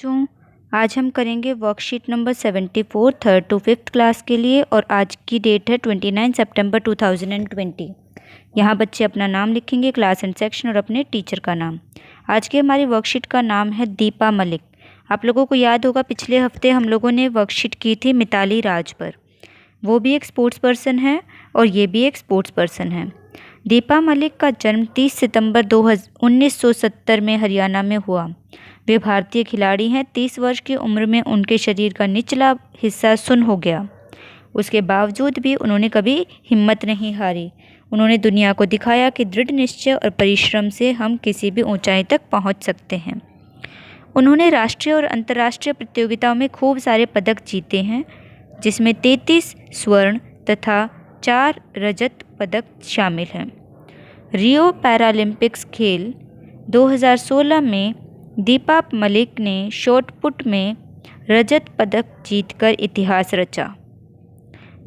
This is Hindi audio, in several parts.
बच्चों, आज हम करेंगे worksheet number 74 third to fifth class के लिए और आज की डेट है 29 सितंबर 2020। यहाँ बच्चे अपना नाम लिखेंगे, क्लास एंड सेक्शन और अपने टीचर का नाम। आज की हमारी वर्कशीट का नाम है दीपा मलिक। आप लोगों को याद होगा पिछले हफ्ते हम लोगों ने वर्कशीट की थी मिताली राज पर। वो भी एक स्पोर्ट्स पर्सन है और ये भी एक स्पोर्ट्स पर्सन है। दीपा मलिक का जन्म 30 सितंबर 1970 में हरियाणा में हुआ। वे भारतीय खिलाड़ी हैं। 30 वर्ष की उम्र में उनके शरीर का निचला हिस्सा सुन्न हो गया। उसके बावजूद भी उन्होंने कभी हिम्मत नहीं हारी। उन्होंने दुनिया को दिखाया कि दृढ़ निश्चय और परिश्रम से हम किसी भी ऊंचाई तक पहुंच सकते हैं। उन्होंने राष्ट्रीय और अंतर्राष्ट्रीय प्रतियोगिताओं में खूब सारे पदक जीते हैं, जिसमें 33 स्वर्ण तथा 4 रजत पदक शामिल हैं। रियो पैरालंपिक्स खेल 2016 में दीपा मलिक ने शॉट पुट में रजत पदक जीतकर इतिहास रचा।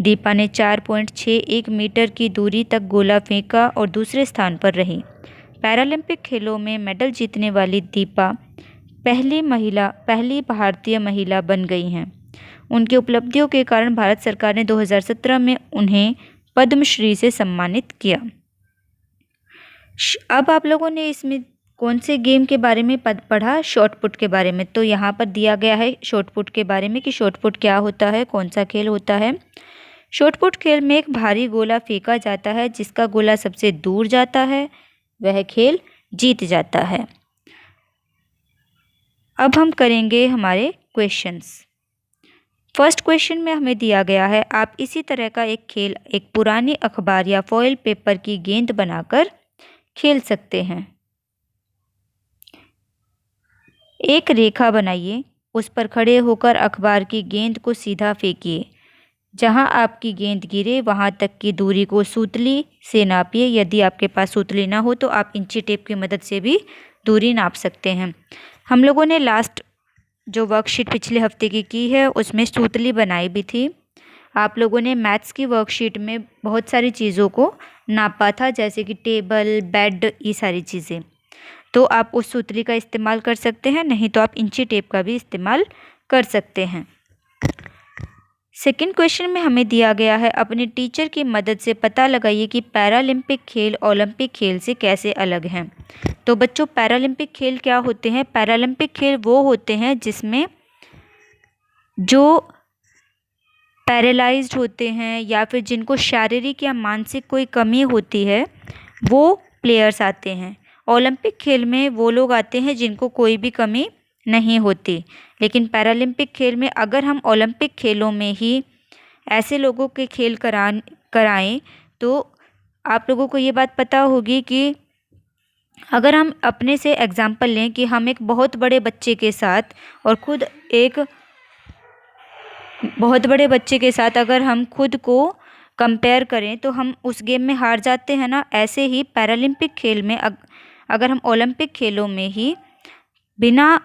दीपा ने 4.61 मीटर की दूरी तक गोला फेंका और दूसरे स्थान पर रही। पैरालंपिक खेलों में मेडल जीतने वाली दीपा पहली भारतीय महिला बन गई हैं। उनकी उपलब्धियों के कारण भारत सरकार ने 2017 में उन्हें पद्मश्री से सम्मानित किया। अब आप लोगों ने इसमें कौन से गेम के बारे में पढ़ा? शॉट पुट के बारे में। तो यहाँ पर दिया गया है शॉट पुट के बारे में कि शॉट पुट क्या होता है, कौन सा खेल होता है। शॉट पुट खेल में एक भारी गोला फेंका जाता है। जिसका गोला सबसे दूर जाता है वह खेल जीत जाता है। अब हम करेंगे हमारे क्वेश्चंस। फर्स्ट क्वेश्चन में हमें दिया गया है, आप इसी तरह का एक खेल एक पुरानी अखबार या फॉइल पेपर की गेंद बनाकर खेल सकते हैं। एक रेखा बनाइए, उस पर खड़े होकर अखबार की गेंद को सीधा फेंकिए। जहां आपकी गेंद गिरे वहां तक की दूरी को सूतली से नापिए। यदि आपके पास सूतली ना हो तो आप इंची टेप की मदद से भी दूरी नाप सकते हैं। हम लोगों ने लास्ट जो वर्कशीट पिछले हफ्ते की है उसमें सूतली बनाई भी थी। आप लोगों ने मैथ्स की वर्कशीट में बहुत सारी चीज़ों को नापा था, जैसे कि टेबल, बेड, ये सारी चीज़ें। तो आप उस सूतली का इस्तेमाल कर सकते हैं, नहीं तो आप इंची टेप का भी इस्तेमाल कर सकते हैं। सेकंड क्वेश्चन में हमें दिया गया है, अपने टीचर की मदद से पता लगाइए कि पैरालंपिक खेल ओलंपिक खेल से कैसे अलग हैं। तो बच्चों, पैरालंपिक खेल क्या होते हैं? पैरालंपिक खेल वो होते हैं जिसमें जो पैरालाइज्ड होते हैं या फिर जिनको शारीरिक या मानसिक कोई कमी होती है वो प्लेयर्स आते हैं। ओलंपिक खेल में वो लोग आते हैं जिनको कोई भी कमी नहीं होती। लेकिन पैरालंपिक खेल में अगर हम ओलंपिक खेलों में ही ऐसे लोगों के खेल कराएं तो आप लोगों को ये बात पता होगी कि अगर हम अपने से एग्जाम्पल लें कि हम एक बहुत बड़े बच्चे के साथ और खुद एक बहुत बड़े बच्चे के साथ अगर हम खुद को कंपेयर करें तो हम उस गेम में हार जाते हैं ना। ऐसे ही पैरालंपिक खेल में अगर हम ओलंपिक खेलों में ही बिना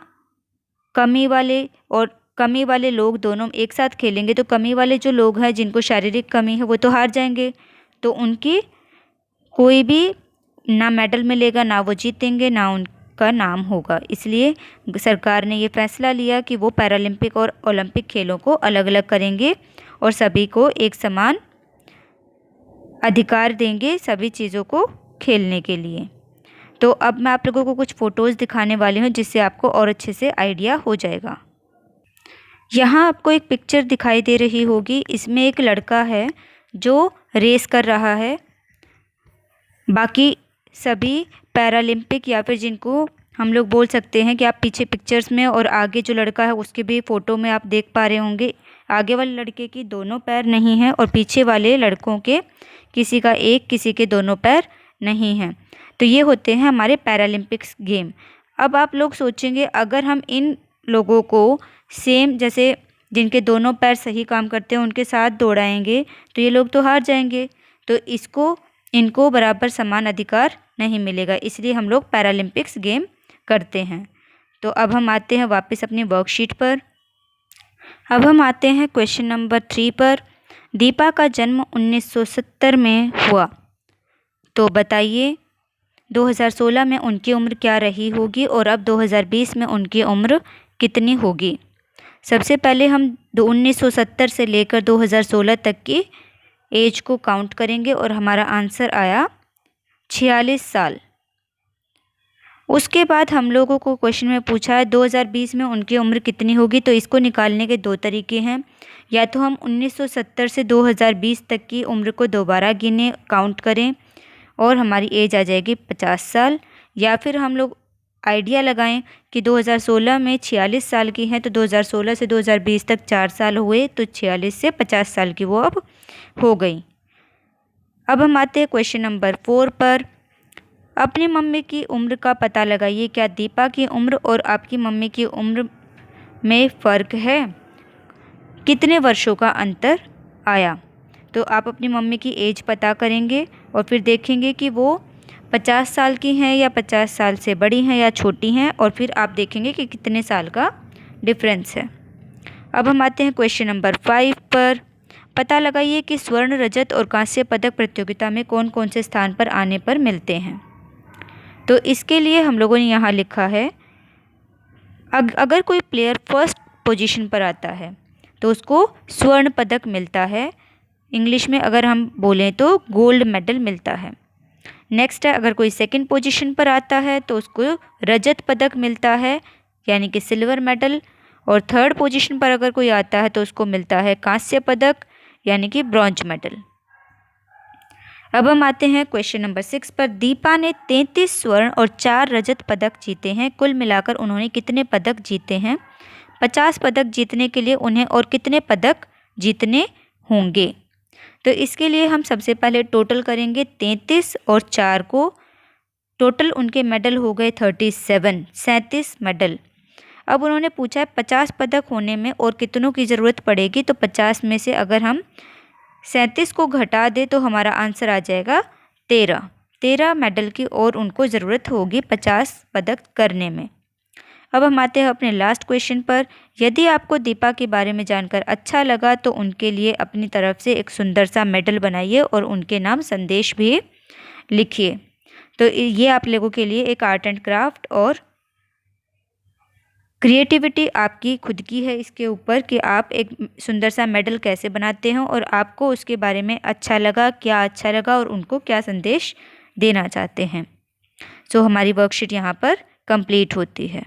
कमी वाले और कमी वाले लोग दोनों एक साथ खेलेंगे तो कमी वाले जो लोग हैं जिनको शारीरिक कमी है वो तो हार जाएंगे। तो उनकी कोई भी ना मेडल मिलेगा, ना वो जीतेंगे, ना उनका नाम होगा। इसलिए सरकार ने ये फैसला लिया कि वो पैरालंपिक और ओलंपिक खेलों को अलग अलग करेंगे और सभी को एक समान अधिकार देंगे सभी चीज़ों को खेलने के लिए। तो अब मैं आप लोगों को कुछ फ़ोटोज़ दिखाने वाली हूँ जिससे आपको और अच्छे से आइडिया हो जाएगा। यहाँ आपको एक पिक्चर दिखाई दे रही होगी। इसमें एक लड़का है जो रेस कर रहा है। बाकी सभी पैरालंपिक या फिर जिनको हम लोग बोल सकते हैं कि आप पीछे पिक्चर्स में और आगे जो लड़का है उसके भी फ़ोटो में आप देख पा रहे होंगे, आगे वाले लड़के की दोनों पैर नहीं हैं और पीछे वाले लड़कों के किसी का एक, किसी के दोनों पैर नहीं हैं। तो ये होते हैं हमारे पैरालंपिक्स गेम। अब आप लोग सोचेंगे अगर हम इन लोगों को सेम जैसे जिनके दोनों पैर सही काम करते हैं उनके साथ दौड़ाएंगे तो ये लोग तो हार जाएंगे। तो इनको बराबर समान अधिकार नहीं मिलेगा, इसलिए हम लोग पैरालंपिक्स गेम करते हैं। तो अब हम आते हैं वापस अपनी वर्कशीट पर। अब हम आते हैं क्वेश्चन नंबर 3 पर। दीपा का जन्म 1970 में हुआ, तो बताइए 2016 में उनकी उम्र क्या रही होगी और अब 2020 में उनकी उम्र कितनी होगी। सबसे पहले हम 1970 से लेकर 2016 तक की एज को काउंट करेंगे और हमारा आंसर आया 46 साल। उसके बाद हम लोगों को क्वेश्चन में पूछा है 2020 में उनकी उम्र कितनी होगी। तो इसको निकालने के दो तरीके हैं, या तो हम 1970 से 2020 तक की उम्र को दोबारा गिने, काउंट करें और हमारी एज आ जाएगी 50 साल, या फिर हम लोग आइडिया लगाएं कि 2016 में 46 साल की हैं तो 2016 से 2020 तक 4 साल हुए, तो 46 से 50 साल की वो अब हो गई। अब हम आते हैं क्वेश्चन नंबर 4 पर। अपनी मम्मी की उम्र का पता लगाइए। क्या दीपा की उम्र और आपकी मम्मी की उम्र में फ़र्क है? कितने वर्षों का अंतर आया? तो आप अपनी मम्मी की एज पता करेंगे और फिर देखेंगे कि वो 50 साल की हैं या 50 साल से बड़ी हैं या छोटी हैं, और फिर आप देखेंगे कि कितने साल का डिफरेंस है। अब हम आते हैं क्वेश्चन नंबर 5 पर। पता लगाइए कि स्वर्ण, रजत और कांस्य पदक प्रतियोगिता में कौन कौन से स्थान पर आने पर मिलते हैं। तो इसके लिए हम लोगों ने यहाँ लिखा है, अगर कोई प्लेयर फर्स्ट पोजीशन पर आता है तो उसको स्वर्ण पदक मिलता है। इंग्लिश में अगर हम बोलें तो गोल्ड मेडल मिलता है। नेक्स्ट है, अगर कोई सेकंड पोजीशन पर आता है तो उसको रजत पदक मिलता है, यानी कि सिल्वर मेडल। और थर्ड पोजीशन पर अगर कोई आता है तो उसको मिलता है कांस्य पदक, यानी कि ब्रॉन्ज मेडल। अब हम आते हैं क्वेश्चन नंबर 6 पर। दीपा ने 33 स्वर्ण और 4 रजत पदक जीते हैं। कुल मिलाकर उन्होंने कितने पदक जीते हैं? 50 पदक जीतने के लिए उन्हें और कितने पदक जीतने होंगे? तो इसके लिए हम सबसे पहले टोटल करेंगे 33 और 4 को। टोटल उनके मेडल हो गए 37 मेडल। अब उन्होंने पूछा है 50 पदक होने में और कितनों की ज़रूरत पड़ेगी। तो 50 में से अगर हम 37 को घटा दें तो हमारा आंसर आ जाएगा 13 मेडल की और उनको ज़रूरत होगी 50 पदक करने में। अब हम आते हैं अपने लास्ट क्वेश्चन पर। यदि आपको दीपा के बारे में जानकर अच्छा लगा तो उनके लिए अपनी तरफ से एक सुंदर सा मेडल बनाइए और उनके नाम संदेश भी लिखिए। तो ये आप लोगों के लिए एक आर्ट एंड क्राफ्ट और क्रिएटिविटी आपकी खुद की है इसके ऊपर कि आप एक सुंदर सा मेडल कैसे बनाते हो और आपको उसके बारे में अच्छा लगा, क्या अच्छा लगा और उनको क्या संदेश देना चाहते हैं। सो हमारी वर्कशीट यहाँ पर कंप्लीट होती है।